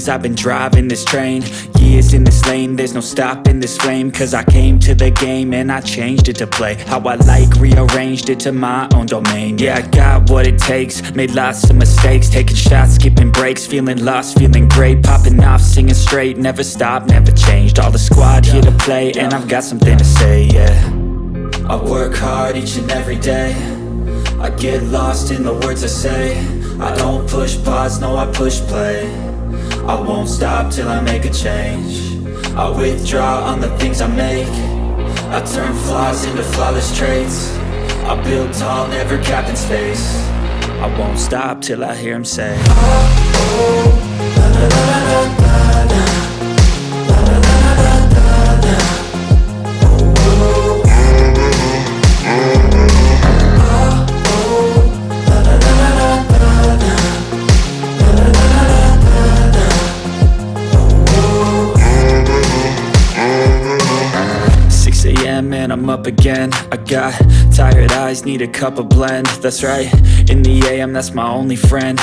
lanes. I've been driving this train, years in this lane. There's no stopping this flame, cause I came to the game and I changed it to play how I like, rearranged it to my own domain. Yeah, I got what it takes, made lots of mistakes, taking shots, skipping breaks, feeling lost, feeling great, popping off, singing straight, never stopped, never changed. All the squad here to play, and I've got something to say, yeah. I work hard each and every day, I get lost in the words I say. I don't push pause, no, I push play. I won't stop till I make a change. I withdraw on the things I make. I turn flaws into flawless traits. I build tall, never capped in space. I won't stop till I hear him say, oh, oh, la la la la la la, la la la la la la, oh, oh, oh, la la la la la la, la la la la la, oh, 6 a.m. and I'm up again. I got tired eyes, need a cup of blend. That's right, in the AM, that's my only friend.